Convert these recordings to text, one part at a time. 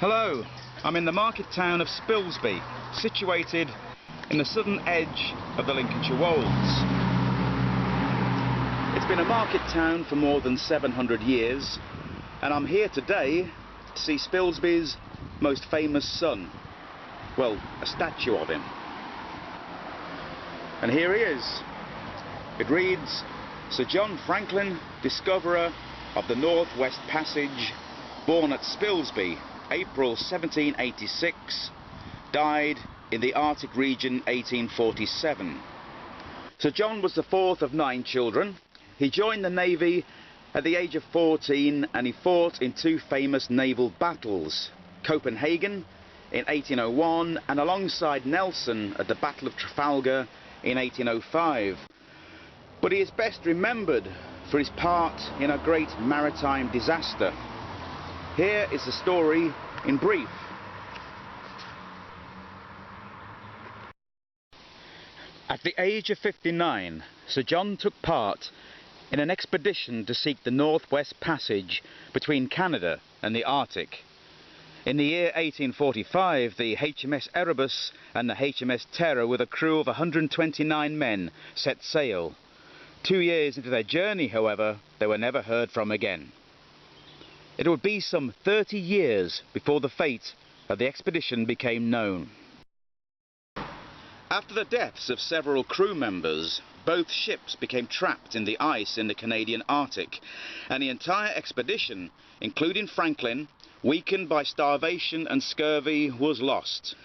Hello, I'm in the market town of Spilsby, situated in the southern edge of the Lincolnshire Wolds. It's been a market town for more than 700 years, and I'm here today to see Spilsby's most famous son. Well, a statue of him. And here he is. It reads, Sir John Franklin, discoverer of the North West Passage, born at Spilsby, April 1786, died in the Arctic region 1847. Sir John was the fourth of 9 children. He joined the Navy at the age of 14 and he fought in 2 famous naval battles, Copenhagen in 1801 and alongside Nelson at the Battle of Trafalgar in 1805. But he is best remembered for his part in a great maritime disaster. Here is the story in brief. At the age of 59, Sir John took part in an expedition to seek the Northwest Passage between Canada and the Arctic. In the year 1845, the HMS Erebus and the HMS Terror, with a crew of 129 men, set sail. 2 years into their journey, however, they were never heard from again. It would be some 30 years before the fate of the expedition became known. After the deaths of several crew members, both ships became trapped in the ice in the Canadian Arctic, and the entire expedition, including Franklin, weakened by starvation and scurvy, was lost.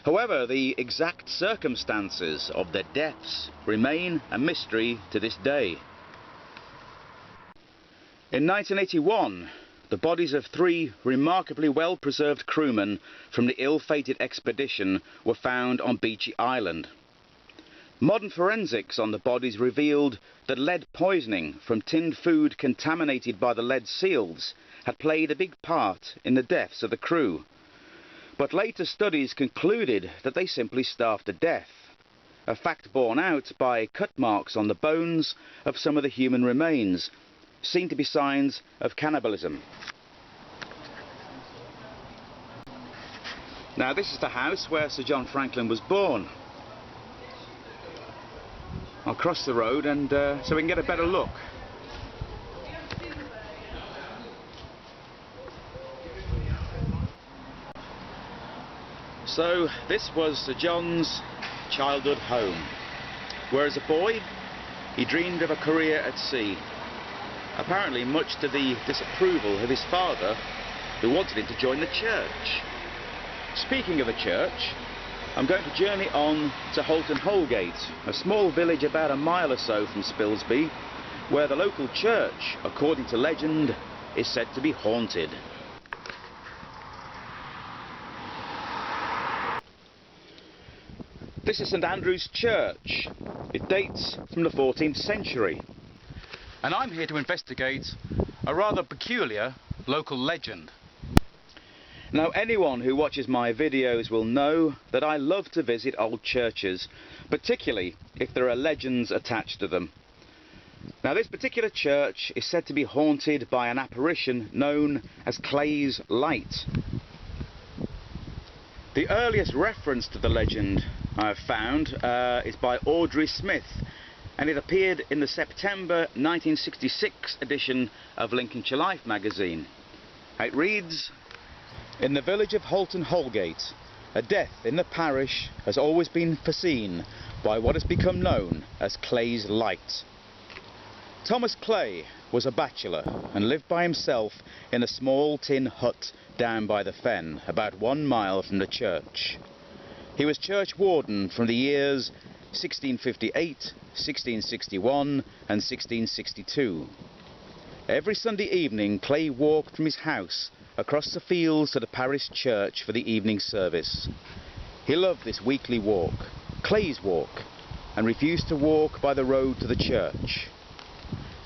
However, the exact circumstances of their deaths remain a mystery to this day. In 1981, the bodies of 3 remarkably well-preserved crewmen from the ill-fated expedition were found on Beechey Island. Modern forensics on the bodies revealed that lead poisoning from tinned food contaminated by the lead seals had played a big part in the deaths of the crew. But later studies concluded that they simply starved to death, a fact borne out by cut marks on the bones of some of the human remains, seen to be signs of cannibalism. Now this is the house where Sir John Franklin was born. I'll cross the road and so we can get a better look. So this was Sir John's childhood home, where as a boy he dreamed of a career at sea, apparently much to the disapproval of his father, who wanted him to join the church. Speaking of the church, I'm going to journey on to Holton Holgate, a small village about a mile or so from Spilsby, where the local church, according to legend, is said to be haunted. This is St Andrew's Church. It dates from the 14th century. And I'm here to investigate a rather peculiar local legend. Now, anyone who watches my videos will know that I love to visit old churches, particularly if there are legends attached to them. Now, this particular church is said to be haunted by an apparition known as Clay's Light. The earliest reference to the legend I have found is by Audrey Smith, and it appeared in the September 1966 edition of Lincolnshire Life magazine. It reads, "In the village of Holton Holgate, a death in the parish has always been foreseen by what has become known as Clay's Light. Thomas Clay was a bachelor and lived by himself in a small tin hut down by the fen, about 1 mile from the church. He was church warden from the years 1658, 1661 and 1662. Every Sunday evening Clay walked from his house across the fields to the parish church for the evening service. He loved this weekly walk, Clay's Walk, and refused to walk by the road to the church.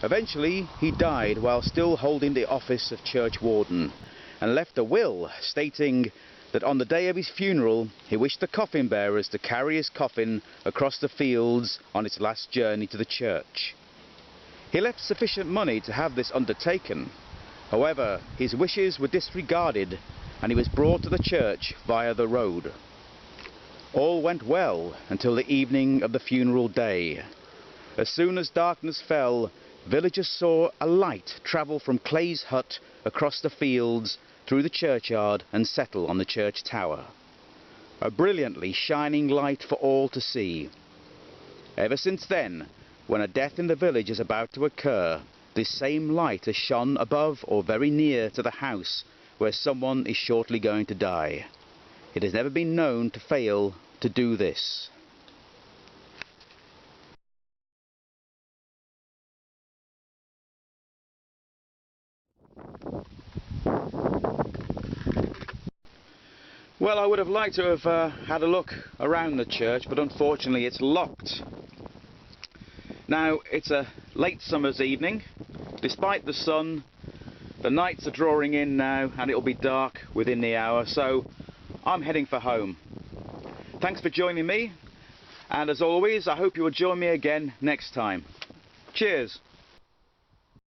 Eventually he died while still holding the office of church warden, and left a will stating that on the day of his funeral he wished the coffin bearers to carry his coffin across the fields on its last journey to the church. He left sufficient money to have this undertaken. However, his wishes were disregarded and he was brought to the church via the road. All went well until the evening of the funeral day. As soon as darkness fell, villagers saw a light travel from Clay's hut across the fields through the churchyard and settle on the church tower. A brilliantly shining light for all to see. Ever since then, when a death in the village is about to occur, this same light has shone above or very near to the house where someone is shortly going to die. It has never been known to fail to do this. Well, I would have liked to have had a look around the church, but unfortunately it's locked. Now, it's a late summer's evening. Despite the sun, the nights are drawing in now and it'll be dark within the hour, so I'm heading for home. Thanks for joining me, and as always, I hope you will join me again next time. Cheers!